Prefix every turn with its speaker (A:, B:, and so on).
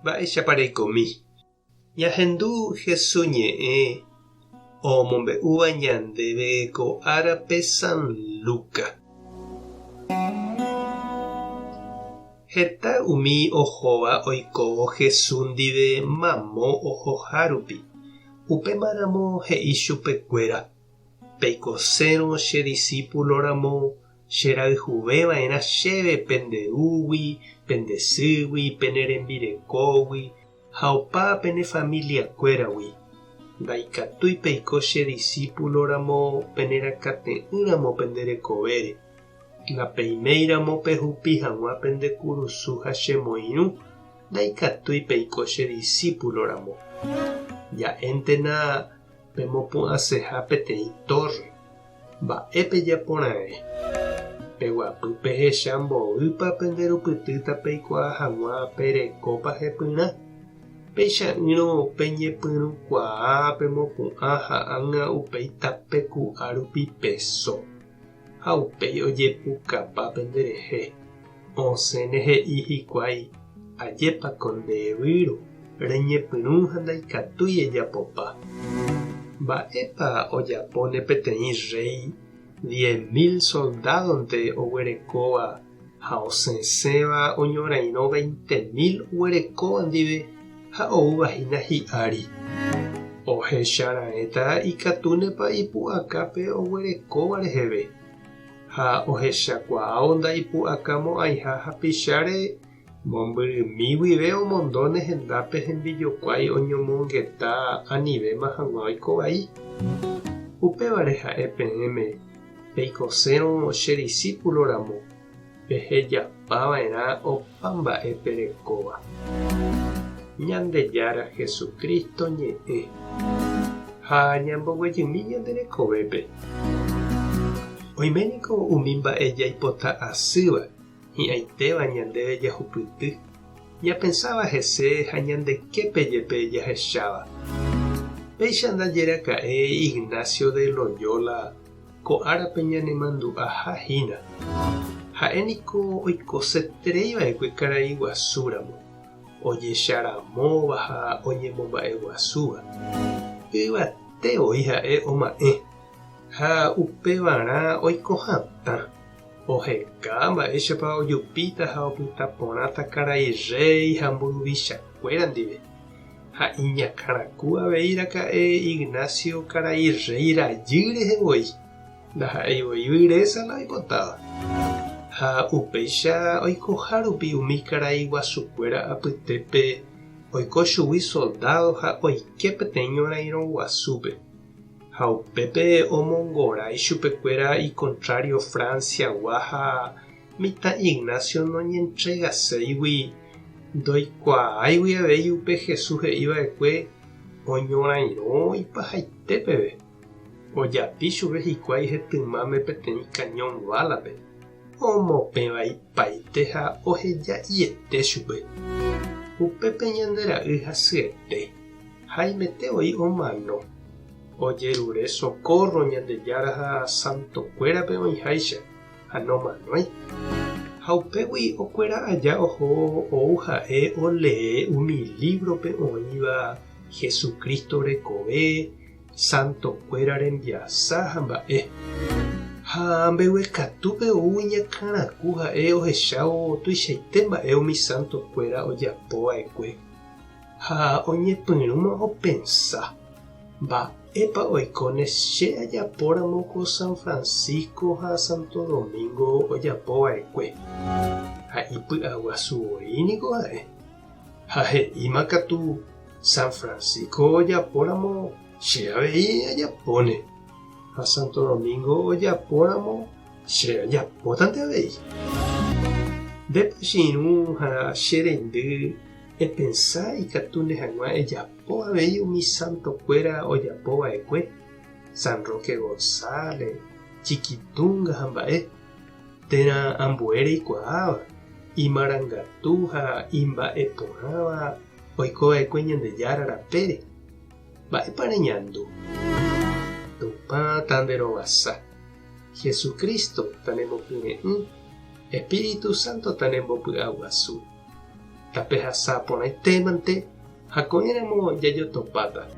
A: Mba'éichapareikomi. Ñahendu Jesús ñe'ẽ omombe'úva ñandéve ko árape San Lucas. Heta umi ohóva oikóvo Jesús ndive mamo ohohárupi. Upémaramo he'i chupekuéra. Peikosérõ che discípuloramo cherayhuveva'erã chéve penderúgui, pendesýgui, penerembirekógui ha opa pene familiakuéragui. Ndaikatúi peiko che discípuloramo penerakate'ỹramo penderekovére. Napeiméiramo pehupi hag̃ua pendekurusu ha chemoirũ ndaikatúi peiko che discípuloramo. Ja'éntena pemopu'ãseha peteĩ torre. Mba'épe japorãre. Peguapy pehecha mboýpa penderupytýta peikuaa hag̃ua perekópa hepyrã. Peicha'ỹrõ peñepyrũkuaa pemopu'ã ha ág̃a upéi tapeku'árupi peso. Ha upéi ojepukapa penderehe. Osẽne he'i hikuái ajépako ndevýro reñepyrũ ha ndaikatúi ejapopa. Mba'épa ojapóne peteĩ rey 10.000 soldadonte oguerekóva ha osẽséva oñorairõ 20.000 oguerekóva ndive ha oúvahína hi'ári. Ohechara'ẽta ikatúnepa ipu'akápe oguerekóva reheve. Ha ohechakuaávo ndaipu'akamo'ãiha hapicháre mombyrymi guive omondone hendápe hembijokuái oñomongeta anivéma hag̃ua oikovai. Upévare ha'e peẽme peikosérõ che discípuloramo pehejapava'erã opa mba'e perekóva. Ñandejára Jesukristo ñe'ẽ ha ñamboguejymi ñanderekovépe. Oiméniko umi mba'e jaipota asýva hi'ãitéva ñandéve jahupyty. Ñapensáva hese ha ñandeképe jepe jahecháva. Péicha ndajeraka'e Ignacio de Loyola ko árape ñanemandu'ahahína. Ha'éniko oikosetereiva'ekue karai guasúramo. Ojecharamóva ha oñemomba'eguasúva. Yvate oĩ ha'e oma'ẽ. Ha upevarã oikohatã. Oheka mba'éichapa ojupíta ha opytaporãta karai rey ha mburuvichakuéra ndive. Ha iñakãraku aveíraka'e Ignacio karai rey rajy rehevoi. Ndaha'eivoi vyrésala oipotáva. Ha upéicha oikohárupi umi karai guasukuéra apytépe oiko chugui soldado ha oike peteĩ ñorairõ guasúpe. Ha upépe omongorái chupekuéra icontrario Franciagua ha mitã Ignacio noñentregaséigui ndoikuaáigui avei upe Jesús he'íva'ekue oñorairõ ipahaitépeve. Ojapi chupe hikuái hetymáme peteĩ cañón bálape. Omopẽva ipaite ha oheja'íete chupe. Upépe ñandera'y hasyete. Haimete oĩ omano. Ojerure socorro ñandejára ha santokuérape oĩháicha ha nomanói. Ha upégui okuera aja oho ou ha'e olee umi librope oĩva Jesukristo rekove, santokuéra rembiasa ha mba'e. Ha mbeguekatúpe ou iñakãraku ha'e ohechávo tuichaite mba'e umi santokuéra ojapova'ekue. Ha oñepyrũma opensa. Mba'épa oikóne che ajapóramo ko San Francisco ha Santo Domingo ojapova'ekue. Ha ipy'aguasuvoíniko ha'e. Ha he'íma katu San Francisco ojapóramo che avei ajapóne. Ha Santo Domingo ojapóramo che ajapótante avei. Ndepochyrũ ha che rendy epensá ikatúne hag̃ua ejapo avei umi santokuéra ojapova'ekue. San Roque González, Chiquitunga ha mba'e. Térã ambue reikuaáva, imarangatu ha imba'eporãva oikova'ekue Ñandejára rapére. Mba'épa reñandu. Tupã tanderovasa. Jesucristo tanembopure'ỹ. Espíritu Santo tanembopy'aguasu. Tapeja sapona y temante, jaconéramo yayo topata.